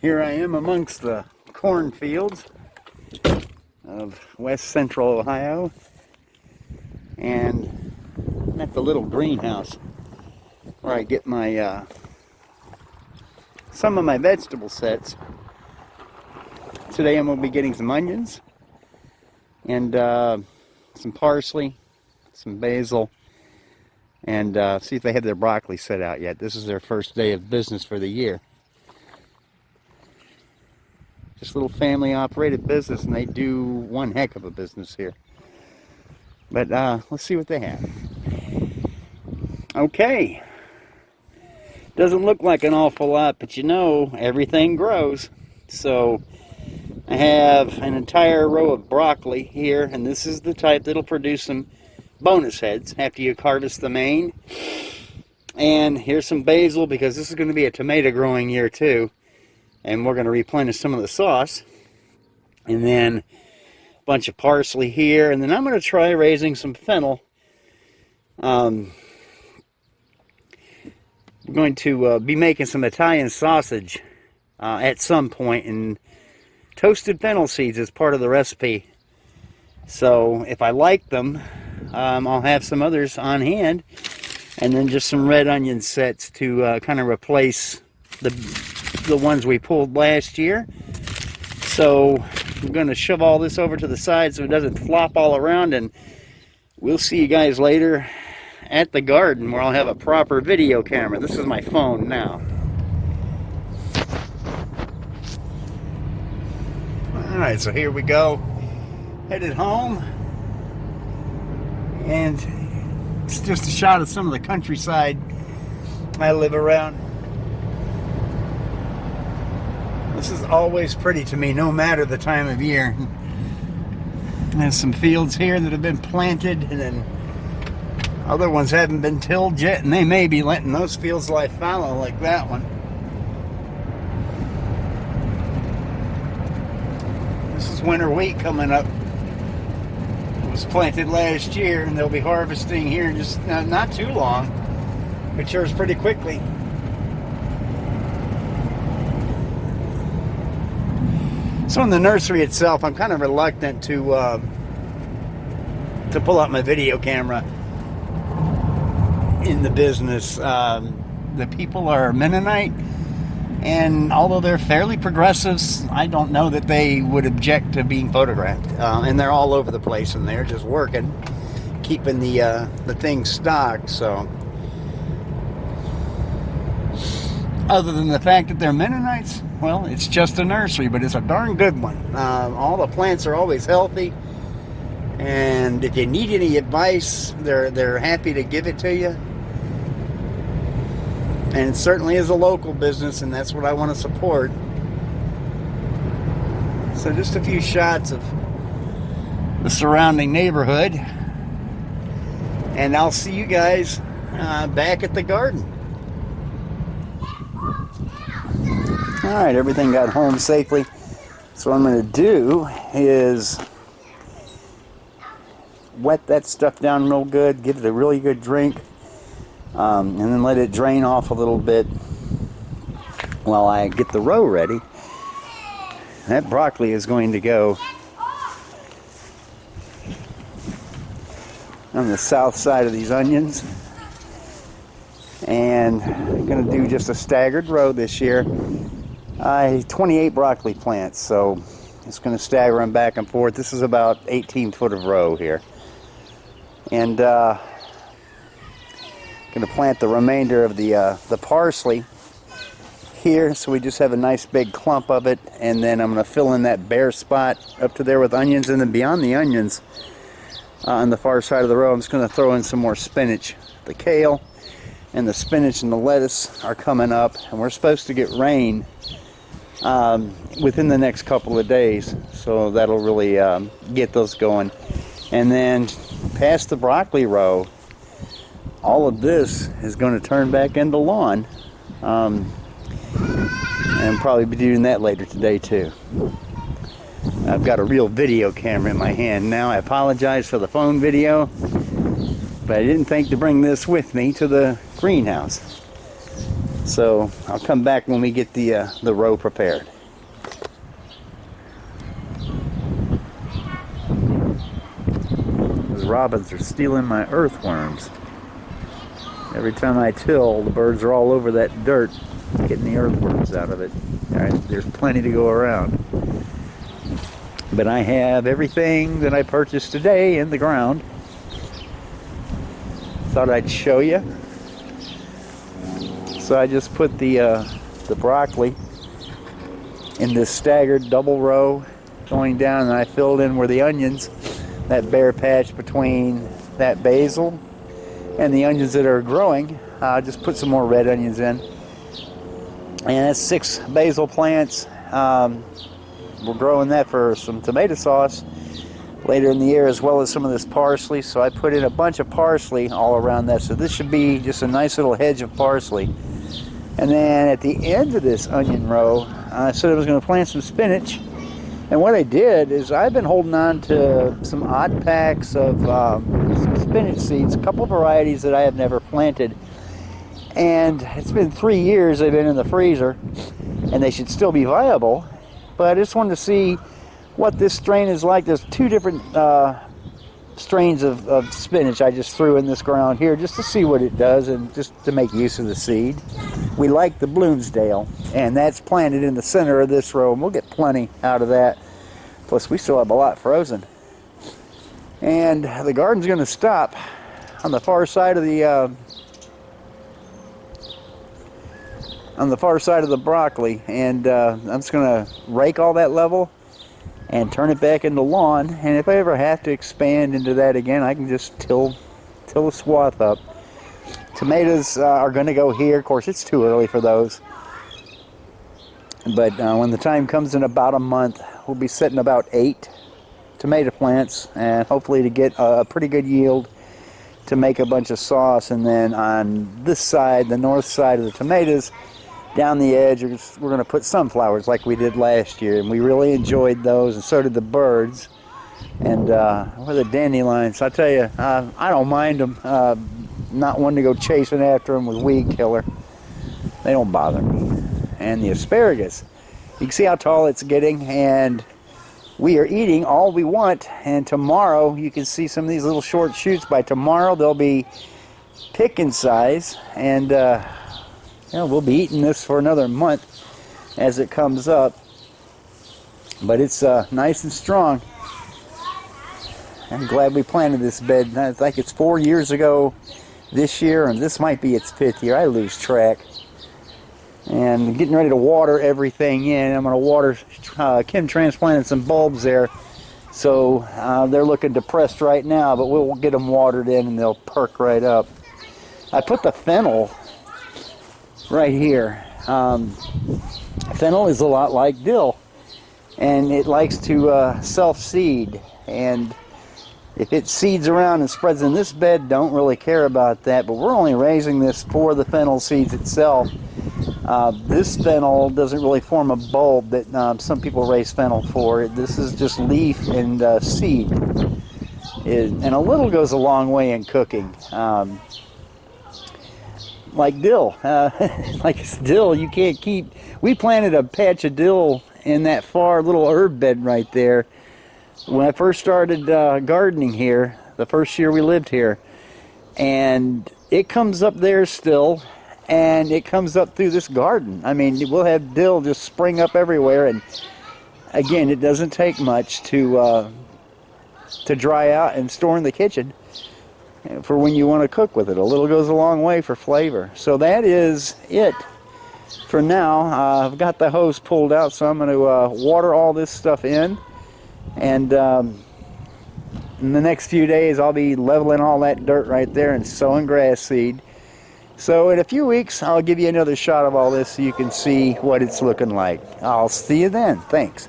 Here I am amongst the cornfields of west central Ohio, and I'm at the little greenhouse where I get my some of my vegetable sets. Today I'm going to be getting some onions and some parsley, some basil, and see if they have their broccoli set out yet. This is their first day of business for the year. Just a little family operated business, and they do one heck of a business here. But let's see what they have. Okay. Doesn't look like an awful lot, but you know, everything grows. So I have an entire row of broccoli here, and this is the type that'll produce some bonus heads after you harvest the main. And here's some basil, because this is going to be a tomato growing year too. And we're going to replenish some of the sauce. And then a bunch of parsley here. And then I'm going to try raising some fennel. We're going to be making some Italian sausage at some point. And toasted fennel seeds is part of the recipe. So if I like them, I'll have some others on hand. And then just some red onion sets to kind of replace the ones we pulled last year. So I'm going to shove all this over to the side so it doesn't flop all around, and we'll see you guys later at the garden where I'll have a proper video camera. This is my phone now. Alright, so here we go. Headed home. And it's just a shot of some of the countryside I live around. This is always pretty to me, no matter the time of year. There's some fields here that have been planted, and then other ones haven't been tilled yet, and they may be letting those fields lie fallow like that one. This is winter wheat coming up. It was planted last year, and they'll be harvesting here in just not too long. Matures pretty quickly. So in the nursery itself, I'm kind of reluctant to pull out my video camera in the business. The people are Mennonite, and although they're fairly progressives, I don't know that they would object to being photographed. And they're all over the place, and they're just working, keeping the thing stocked. So, other than the fact that they're Mennonites, well, it's just a nursery, but it's a darn good one. All the plants are always healthy, and if you need any advice, they're happy to give it to you. And it certainly is a local business, and that's what I want to support. So just a few shots of the surrounding neighborhood, and I'll see you guys back at the garden. Alright, everything got home safely. So what I'm going to do is wet that stuff down real good, give it a really good drink, and then let it drain off a little bit while I get the row ready. That broccoli is going to go on the south side of these onions. And I'm going to do just a staggered row this year. 28 broccoli plants, so it's going to stagger them back and forth. This is about 18 foot of row here. And going to plant the remainder of the parsley here, so we just have a nice big clump of it. And then I'm going to fill in that bare spot up to there with onions, and then beyond the onions on the far side of the row, I'm just going to throw in some more spinach. The kale and the spinach and the lettuce are coming up, and we're supposed to get rain within the next couple of days, so that'll really get those going. And then past the broccoli row, all of this is going to turn back into lawn, and probably be doing that later today too. I've got a real video camera in my hand now. I apologize for the phone video, but I didn't think to bring this with me to the greenhouse. So I'll come back when we get the row prepared. robins are stealing my earthworms. Every time I till, the birds are all over that dirt getting the earthworms out of it. All right, there's plenty to go around. But I have everything that I purchased today in the ground. Thought I'd show you. So I just put the broccoli in this staggered double row going down, and I filled in where the onions, that bare patch between that basil and the onions that are growing. Just put some more red onions in. And that's 6 basil plants. We're growing that for some tomato sauce later in the year, as well as some of this parsley. So I put in a bunch of parsley all around that. So this should be just a nice little hedge of parsley. And then at the end of this onion row, I said I was going to plant some spinach. And what I did is I've been holding on to some odd packs of some spinach seeds, a couple varieties that I have never planted. And it's been 3 years they've been in the freezer, and they should still be viable. But I just wanted to see what this strain is like. There's 2 different strains of spinach I just threw in this ground here just to see what it does and just to make use of the seed. We like the Bloomsdale, and that's planted in the center of this row, and we'll get plenty out of that. Plus, we still have a lot frozen. And the garden's going to stop on the far side of the broccoli, and I'm just going to rake all that level and turn it back into lawn. And if I ever have to expand into that again, I can just till the swath up. Tomatoes are going to go here. Of course, it's too early for those. But when the time comes in about a month, we'll be setting about 8 tomato plants, and hopefully to get a pretty good yield to make a bunch of sauce. And then on this side, the north side of the tomatoes, down the edge, we're going to put sunflowers like we did last year, and we really enjoyed those, and so did the birds. And what are the dandelions? I tell you, I don't mind them. Not one to go chasing after them with weed killer. They don't bother me. And the asparagus, you can see how tall it's getting, and we are eating all we want. And tomorrow, you can see some of these little short shoots. By tomorrow, they'll be picking size, and we'll be eating this for another month as it comes up. But it's nice and strong. I'm glad we planted this bed. I think it's 4 years ago this year, and this might be its 5th year. I lose track. And getting ready to water everything in. I'm going to water. Kim transplanted some bulbs there, so they're looking depressed right now, but we'll get them watered in and they'll perk right up. I put the fennel right here. Fennel is a lot like dill, and it likes to self-seed. And if it seeds around and spreads in this bed, don't really care about that. But we're only raising this for the fennel seeds itself. This fennel doesn't really form a bulb that some people raise fennel for. This is just leaf and seed. And a little goes a long way in cooking. Like dill. Like it's dill, you can't keep... We planted a patch of dill in that far little herb bed right there when I first started gardening here, the first year we lived here. And it comes up there still, and it comes up through this garden. I mean, we'll have dill just spring up everywhere, and again, it doesn't take much to dry out and store in the kitchen for when you want to cook with it. A little goes a long way for flavor. So that is it for now. I've got the hose pulled out, so I'm going to water all this stuff in. And in the next few days, I'll be leveling all that dirt right there and sowing grass seed. So in a few weeks, I'll give you another shot of all this so you can see what it's looking like. I'll see you then. Thanks.